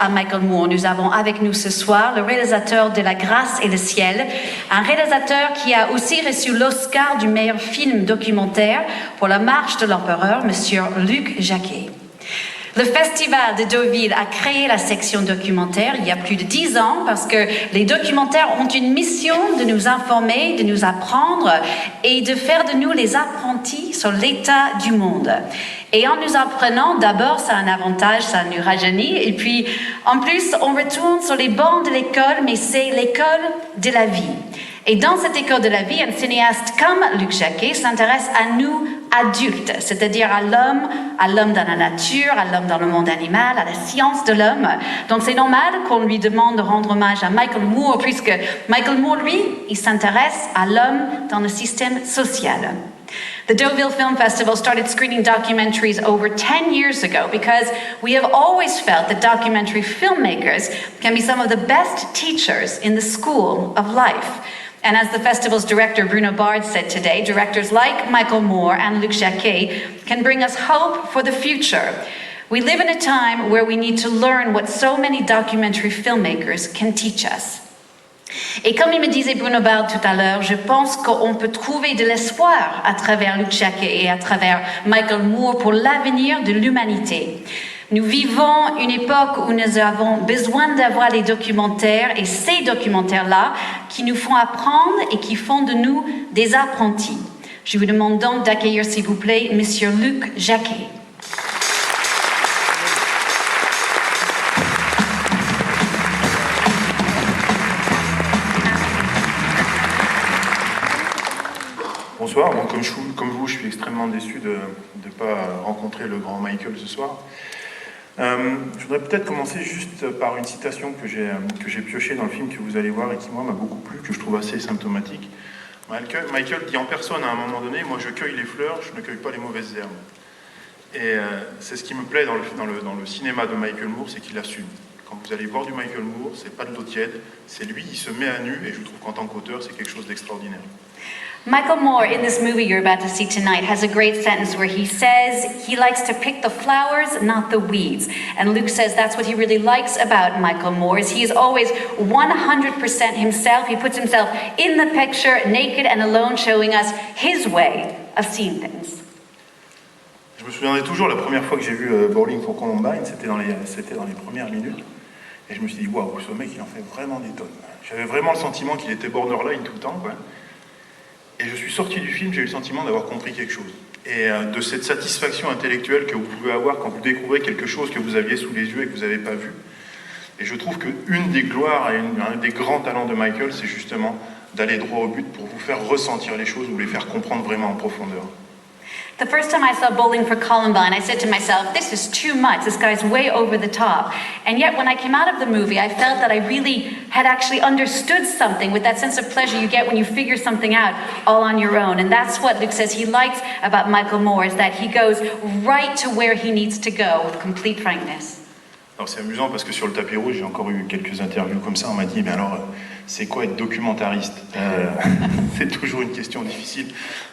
À Michael Moore, nous avons avec nous ce soir le réalisateur de La Grâce et le Ciel, un réalisateur qui a aussi reçu l'Oscar du meilleur film documentaire pour La Marche de l'Empereur, Monsieur Luc Jacquet. Le Festival de Deauville a créé la section documentaire il y a plus de 10 ans parce que les documentaires ont une mission de nous informer, de nous apprendre et de faire de nous les apprentis sur l'état du monde. Et en nous apprenant, d'abord, ça a un avantage, ça nous rajeunit. Et puis, en plus, on retourne sur les bancs de l'école, mais c'est l'école de la vie. Et dans cette école de la vie, un cinéaste comme Luc Jacquet s'intéresse à nous, adultes, c'est-à-dire à l'homme dans la nature, à l'homme dans le monde animal, à la science de l'homme. Donc c'est normal qu'on lui demande de rendre hommage à Michael Moore, puisque Michael Moore, lui, il s'intéresse à l'homme dans le système social. The Deauville Film Festival started screening documentaries over 10 years ago because we have always felt that documentary filmmakers can be some of the best teachers in the school of life. And as the festival's director, Bruno Bard, said today, directors like Michael Moore and Luc Jacquet can bring us hope for the future. We live in a time where we need to learn what so many documentary filmmakers can teach us. Et comme il me disait Bruno Bard tout à l'heure, je pense qu'on peut trouver de l'espoir à travers Luc Jacquet et à travers Michael Moore pour l'avenir de l'humanité. Nous vivons une époque où nous avons besoin d'avoir les documentaires et ces documentaires-là qui nous font apprendre et qui font de nous des apprentis. Je vous demande donc d'accueillir, s'il vous plaît, Monsieur Luc Jacquet. Bonsoir, bon, comme vous, je suis extrêmement déçu de ne pas rencontrer le grand Michael ce soir. Je voudrais peut-être commencer juste par une citation que j'ai piochée dans le film que vous allez voir et qui, moi, m'a beaucoup plu, que je trouve assez symptomatique. Michael dit en personne à un moment donné, moi je cueille les fleurs, je ne cueille pas les mauvaises herbes. Et c'est ce qui me plaît dans le cinéma de Michael Moore, c'est qu'il assume. Quand vous allez voir du Michael Moore, c'est pas de l'eau tiède, c'est lui, il se met à nu, et je trouve qu'en tant qu'auteur, c'est quelque chose d'extraordinaire. Michael Moore, in this movie you're about to see tonight, has a great sentence where he says he likes to pick the flowers, not the weeds. And Luke says that's what he really likes about Michael Moore, is he is always 100% himself. He puts himself in the picture, naked and alone, showing us his way of seeing things. Je me souviendrai toujours la première fois que j'ai vu Bowling for Columbine, c'était dans les premières minutes. Et je me suis dit, waouh, ce mec, il en fait vraiment des tonnes. J'avais vraiment le sentiment qu'il était borderline tout le temps, quoi. Et je suis sorti du film, j'ai eu le sentiment d'avoir compris quelque chose. Et de cette satisfaction intellectuelle que vous pouvez avoir quand vous découvrez quelque chose que vous aviez sous les yeux et que vous n'avez pas vu. Et je trouve qu'une des gloires et un des grands talents de Michael, c'est justement d'aller droit au but pour vous faire ressentir les choses ou les faire comprendre vraiment en profondeur. The first time I saw Bowling for Columbine, I said to myself, this is too much, this guy's way over the top. And yet when I came out of the movie, I felt that I really had actually understood something with that sense of pleasure you get when you figure something out all on your own. And that's what Luke says he likes about Michael Moore, is that he goes right to where he needs to go with complete frankness. Alors c'est amusant parce que sur le tapis rouge, j'ai encore eu quelques interviews comme ça, on m'a dit, mais alors, c'est quoi être documentariste? C'est toujours une question difficile.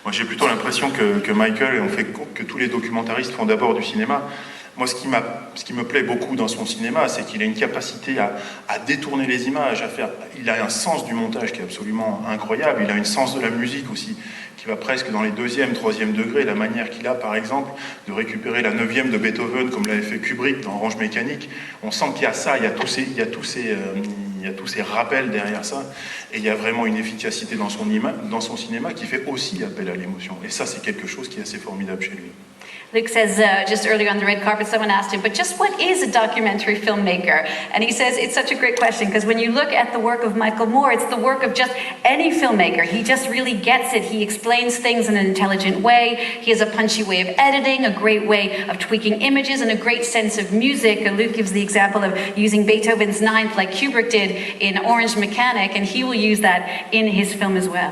Moi j'ai plutôt l'impression que Michael, et on fait que tous les documentaristes font d'abord du cinéma. Moi ce qui me plaît beaucoup dans son cinéma, c'est qu'il a une capacité à détourner les images, il a un sens du montage qui est absolument incroyable, il a un sens de la musique aussi, qui va presque dans les 2e, 3e degrés, la manière qu'il a par exemple de récupérer la 9e de Beethoven comme l'avait fait Kubrick dans Orange Mécanique. On sent qu'il y a ça, il y a tous ces rappels derrière ça, et il y a vraiment une efficacité dans son cinéma qui fait aussi appel à l'émotion. Et ça, c'est quelque chose qui est assez formidable chez lui. Luke says, just earlier on the red carpet, someone asked him, but just what is a documentary filmmaker? And he says, it's such a great question, because when you look at the work of Michael Moore, it's the work of just any filmmaker. He just really gets it. He explains things in an intelligent way. He has a punchy way of editing, a great way of tweaking images, and a great sense of music. And Luke gives the example of using Beethoven's Ninth like Kubrick did in Orange Mechanic, and he will use that in his film as well.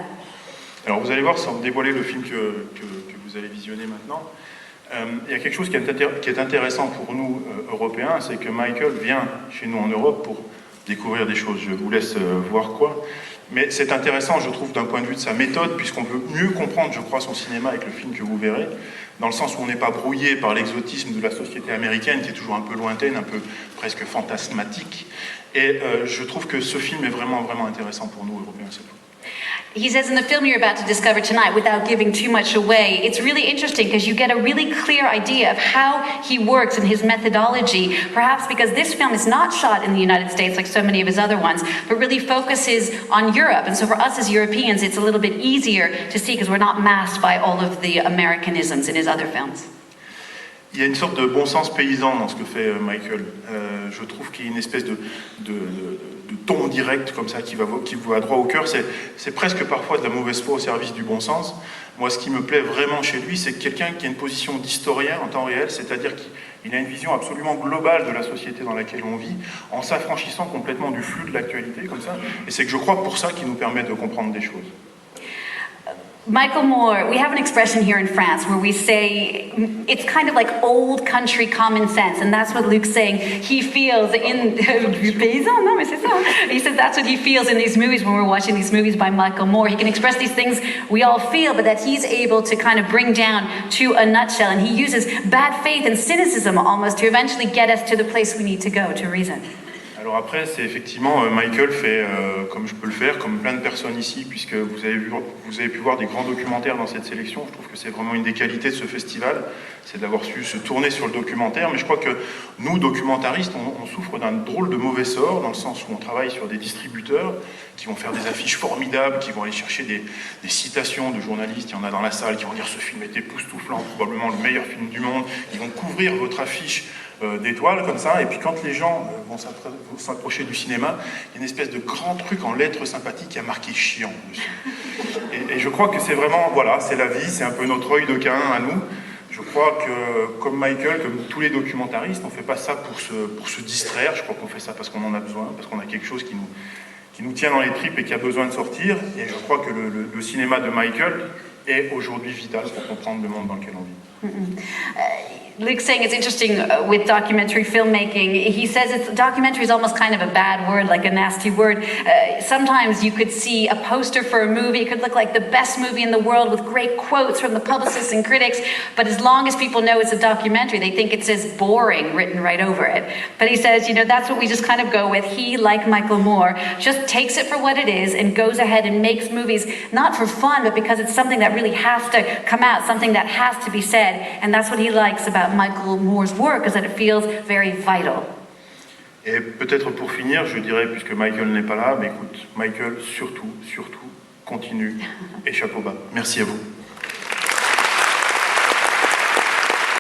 Alors vous allez voir, sans dévoiler le film que vous allez visionner maintenant, il y a quelque chose qui est intéressant pour nous, Européens, c'est que Michael vient chez nous en Europe pour découvrir des choses. Je vous laisse voir quoi. Mais c'est intéressant, je trouve, d'un point de vue de sa méthode, puisqu'on peut mieux comprendre, je crois, son cinéma avec le film que vous verrez. dans le sens où on n'est pas brouillé par l'exotisme de la société américaine, qui est toujours un peu lointaine, un peu presque fantasmatique. Et je trouve que ce film est vraiment, vraiment intéressant pour nous, Européens. He says in the film you're about to discover tonight, without giving too much away, it's really interesting because you get a really clear idea of how he works and his methodology, perhaps because this film is not shot in the United States like so many of his other ones, but really focuses on Europe. And so for us as Europeans, it's a little bit easier to see because we're not masked by all of the Americanisms in his other films. Il y a une sorte de bon sens paysan dans ce que fait Michael. Je trouve qu'il y a une espèce de ton direct comme ça qui va droit au cœur. C'est presque parfois de la mauvaise foi au service du bon sens. Moi, ce qui me plaît vraiment chez lui, c'est quelqu'un qui a une position d'historien en temps réel, c'est-à-dire qu'il a une vision absolument globale de la société dans laquelle on vit, en s'affranchissant complètement du flux de l'actualité comme ça. Et c'est que je crois pour ça qu'il nous permet de comprendre des choses. Michael Moore, we have an expression here in France where we say it's kind of like old country common sense, and that's what Luke's saying he feels in paysan, no, mais c'est ça. He says that's what he feels in these movies when we're watching these movies by Michael Moore. He can express these things we all feel, but that he's able to kind of bring down to a nutshell, and he uses bad faith and cynicism almost to eventually get us to the place we need to go to reason. Alors après, c'est effectivement, Michael fait comme je peux le faire, comme plein de personnes ici, puisque vous avez pu voir des grands documentaires dans cette sélection. Je trouve que c'est vraiment une des qualités de ce festival, c'est d'avoir su se tourner sur le documentaire. Mais je crois que nous, documentaristes, on souffre d'un drôle de mauvais sort, dans le sens où on travaille sur des distributeurs qui vont faire des affiches formidables, qui vont aller chercher des citations de journalistes, il y en a dans la salle, qui vont dire « ce film est époustouflant, probablement le meilleur film du monde ». Ils vont couvrir votre affiche d'étoiles comme ça, et puis quand les gens vont s'approcher du cinéma, il y a une espèce de grand truc en lettres sympathiques qui a marqué chiant dessus. Et je crois que c'est vraiment, voilà, c'est la vie, c'est un peu notre œil de Caïn à nous. Je crois que, comme Michael, comme tous les documentaristes, on ne fait pas ça pour se distraire, je crois qu'on fait ça parce qu'on en a besoin, parce qu'on a quelque chose qui nous tient dans les tripes et qui a besoin de sortir, et je crois que le cinéma de Michael est aujourd'hui vital pour comprendre le monde dans lequel on vit. Luke's saying it's interesting with documentary filmmaking. He says documentary is almost kind of a bad word, like a nasty word. Sometimes you could see a poster for a movie. It could look like the best movie in the world with great quotes from the publicists and critics. But as long as people know it's a documentary, they think it says boring written right over it. But he says, that's what we just kind of go with. He, like Michael Moore, just takes it for what it is and goes ahead and makes movies, not for fun, but because it's something that really has to come out, something that has to be said. And that's what he likes about Michael Moore's work, is that it feels very vital. Et peut-être pour finir, je dirais, puisque Michael n'est pas là, mais écoute, Michael, surtout, continue, et chapeau bas. Merci à vous.